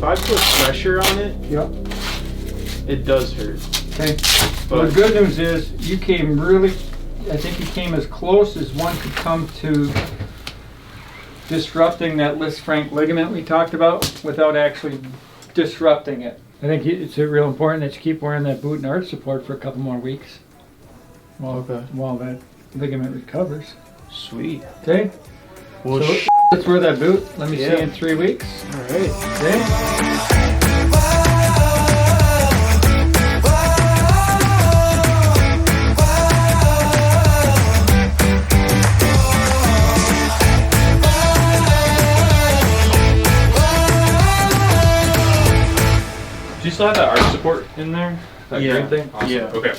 if I put pressure on it, Yep. it does hurt. Okay. Well, the good news is you came really, I think you came as close as one could come to disrupting that Lisfranc ligament we talked about without actually disrupting it. I think it's real important that you keep wearing that boot and arch support for a couple more weeks while that ligament recovers. Sweet. Okay? Well, so let's wear that boot. Let me see you in 3 weeks. All right. Okay? Do you still have that arch support in there? That green thing? Awesome. Yeah. Okay.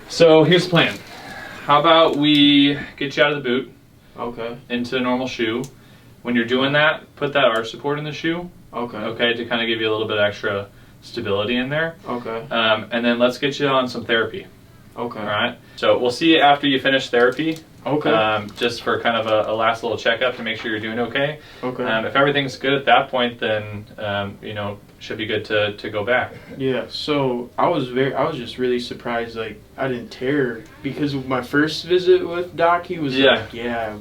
So here's the plan. How about we get you out of the boot into a normal shoe. When you're doing that, put that arch support in the shoe. Okay, to kind of give you a little bit extra stability in there. And then let's get you on some therapy. All right. So we'll see you after you finish therapy. Just for kind of a last little checkup to make sure you're doing okay. If everything's good at that point, then you know, should be good to go back. Yeah. So I was just really surprised, like I didn't tear, because of my first visit with Doc, he was like, I gotta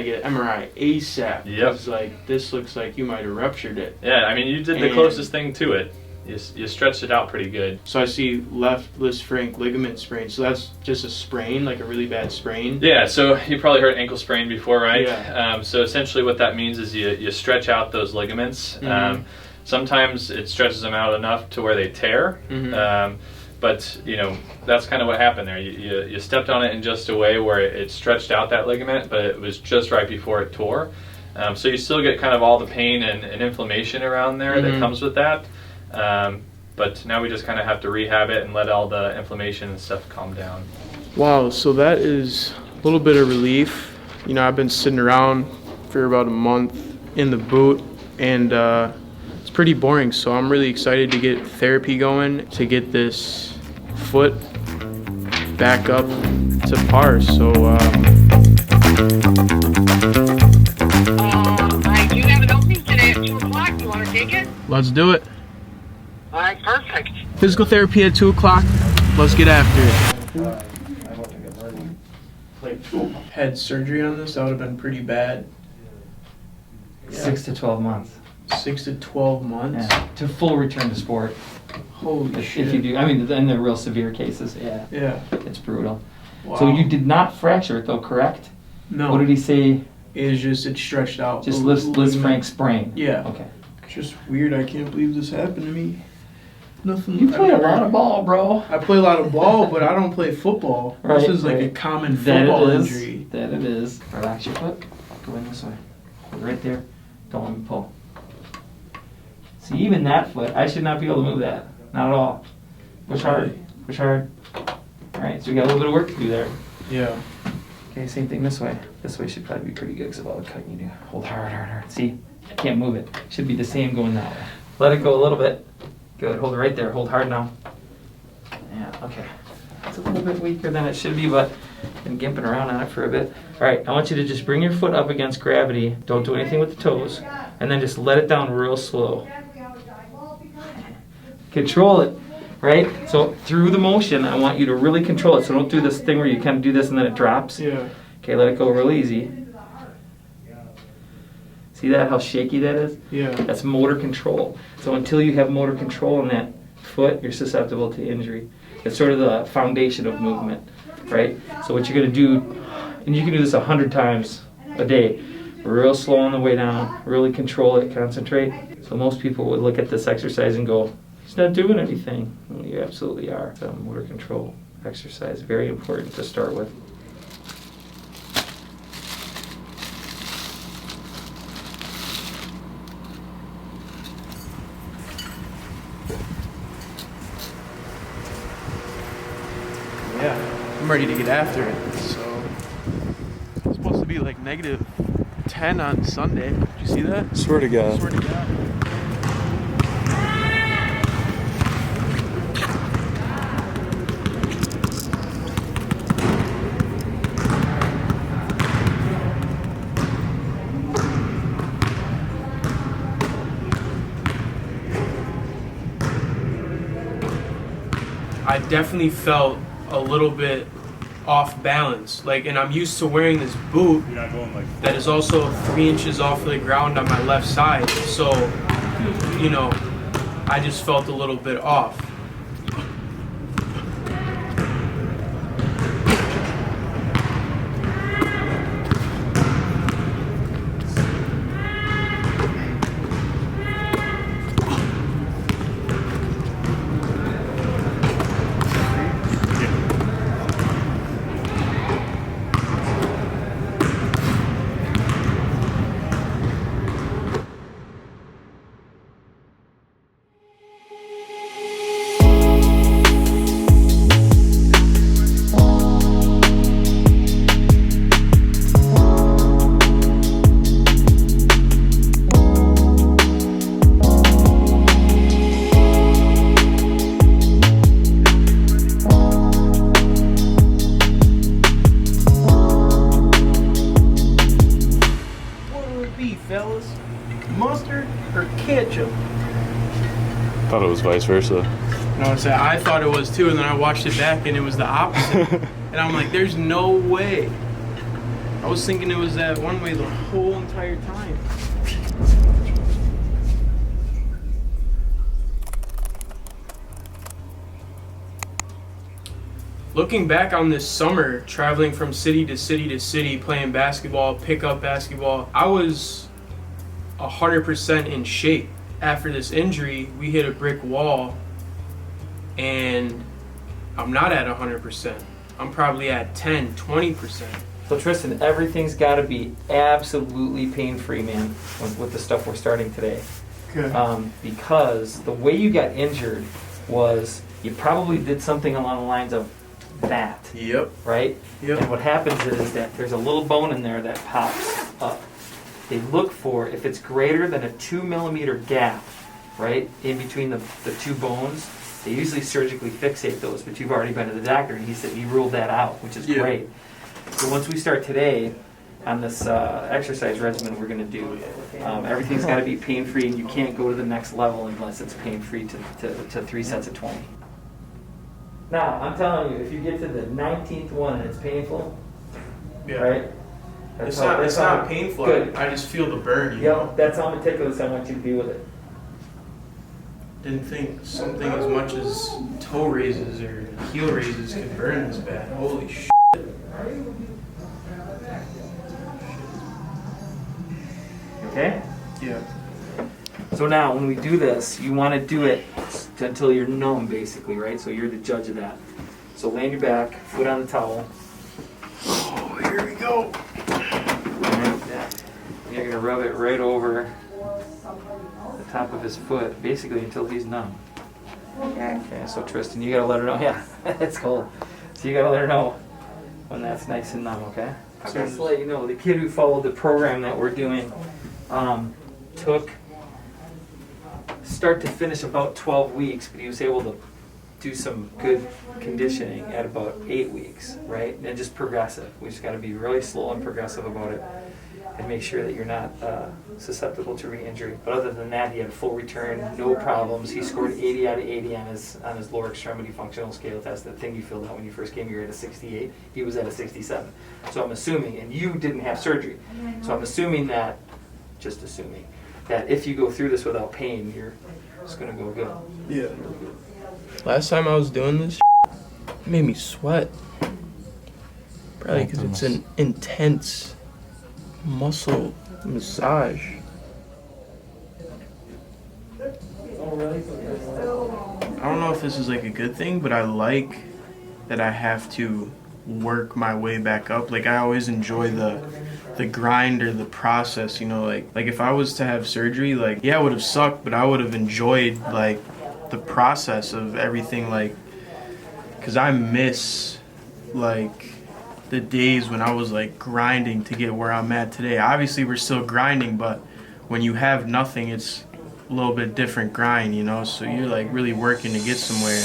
get an MRI ASAP. Yep. Like, this looks like you might have ruptured it. Yeah. I mean, you did the closest thing to it. You stretched it out pretty good. So I see left Lisfranc ligament sprain. So that's just a sprain, like a really bad sprain. Yeah. So you probably heard ankle sprain before, right? Yeah. So essentially, what that means is you stretch out those ligaments. Sometimes it stretches them out enough to where they tear. But you know, that's kind of what happened there. You stepped on it in just a way where it stretched out that ligament, but it was just right before it tore. So you still get kind of all the pain and inflammation around there that comes with that. But now we just kind of have to rehab it and let all the inflammation and stuff calm down. Wow, so that is a little bit of relief. You know, I've been sitting around for about a month in the boot, and it's pretty boring. So I'm really excited to get therapy going to get this foot back up to par. So I do have an opening today at 2 o'clock. You want to take it? let's do it. All right, perfect. Physical therapy at 2 o'clock. Let's get after it. Had surgery on this, that would have been pretty bad. 6 to 12 months. 6 to 12 months? Yeah. To full return to sport. Holy shit. If you do, I mean, in the real severe cases, Yeah. it's brutal. Wow. So you did not fracture it though, correct? No. What did he say? It's stretched out. Just Lisfranc sprain. Yeah. Okay. Just weird. I can't believe this happened to me. Nothing. You play a lot of ball, bro. I play a lot of ball, but I don't play football. Right, This is like a common football injury. That it is. Relax your foot. Go in this way. Hold it right there. Don't let me pull. See, even that foot, I should not be able to move that. Not at all. Push hard. Push hard. All right, so we got a little bit of work to do there. Yeah. Okay, same thing this way. This way should probably be pretty good because of all the cutting you do. Hold hard, hard, hard. See, I can't move it. Should be the same going that way. Let it go a little bit. Good, hold it right there. Hold hard now. Yeah, okay. It's a little bit weaker than it should be, but been gimping around on it for a bit. All right, I want you to just bring your foot up against gravity. Don't do anything with the toes. And then just let it down real slow. Control it, right? So through the motion, I want you to really control it. So don't do this thing where you kind of do this and then it drops. Yeah. Okay, let it go real easy. See that, how shaky that is? Yeah. That's motor control. So until you have motor control in that foot, you're susceptible to injury. It's sort of the foundation of movement, right? So what you're going to do, and you can do this 100 times a day, real slow on the way down, really control it, concentrate. So most people would look at this exercise and go, he's not doing anything. Well, you absolutely are. It's a motor control exercise, very important to start with. Yeah. I'm ready to get after it. So it's supposed to be like -10 on Sunday. Did you see that? Swear to God. Swear to God. I definitely felt a little bit off balance. Like, and I'm used to wearing this boot that is also 3 inches off of the ground on my left side. So, you know, I just felt a little bit off. Fellas, mustard or ketchup? Thought it was vice versa. No, I thought it was too, and then I watched it back and it was the opposite. And I'm like, there's no way. I was thinking it was that one way the whole entire time. Looking back on this summer, traveling from city to city to city, playing basketball, pickup basketball, I was 100% in shape. After this injury, we hit a brick wall, and I'm not at 100%. I'm probably at 10, 20%. So Tristan, everything's got to be absolutely pain-free, man, with the stuff we're starting today. Okay. Because the way you got injured was you probably did something along the lines of that. Yep. Right? Yep. And what happens is that there's a little bone in there that pops up. They look for, if it's greater than a 2 millimeter gap, right, in between the two bones, they usually surgically fixate those, but you've already been to the doctor and he ruled that out, which is great. So once we start today on this exercise regimen we're going to do, everything's got to be pain-free, and you can't go to the next level unless it's pain-free to 3 sets of 20. Now, I'm telling you, if you get to the 19th one and it's painful, right? It's not painful. Good. I just feel the burn. You know? That's how meticulous I want you to be with it. Didn't think something as much as toe raises or heel raises could burn this bad. Holy shit. Okay? Yeah. So now, when we do this, you want to do it until you're numb, basically, right? So you're the judge of that. So lay on your back, foot on the towel. Oh, here we go. You're going to rub it right over the top of his foot, basically until he's numb. Okay, so Tristan, you got to let her know. Yeah, it's cold. So you got to let her know when that's nice and numb, okay? So just to let you know, the kid who followed the program that we're doing took start to finish about 12 weeks, but he was able to do some good conditioning at about 8 weeks, right? And just progressive. We just got to be really slow and progressive about it and make sure that you're not susceptible to re-injury. But other than that, he had a full return, no problems. He scored 80 out of 80 on his lower extremity functional scale test, the thing you filled out when you first came here at a 68. He was at a 67. So I'm assuming, and you didn't have surgery, so I'm assuming that, just assuming, that if you go through this without pain, you're just going to go good. Yeah. Last time I was doing this, it made me sweat. Probably because it's an intense muscle massage. Oh, really? I don't know if this is like a good thing, but I like that I have to work my way back up. Like I always enjoy the grind or the process, you know, like if I was to have surgery, like yeah, it would have sucked, but I would have enjoyed like the process of everything, like because I miss like the days when I was like grinding to get where I'm at today. Obviously we're still grinding, but when you have nothing, it's a little bit different grind, you know, so you're like really working to get somewhere.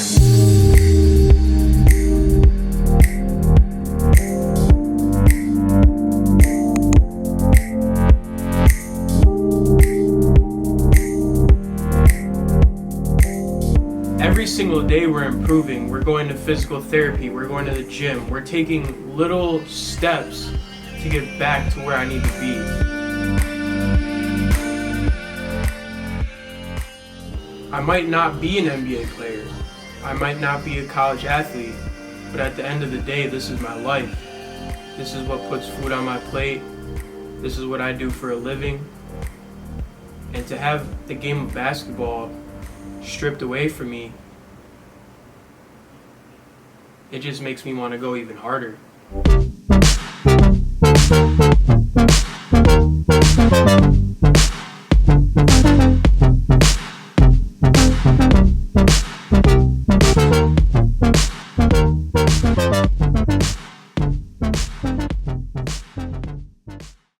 single day we're improving. We're going to physical therapy. We're going to the gym. We're taking little steps to get back to where I need to be. I might not be an NBA player. I might not be a college athlete. But at the end of the day, this is my life. This is what puts food on my plate. This is what I do for a living. And to have the game of basketball stripped away from me, it just makes me want to go even harder.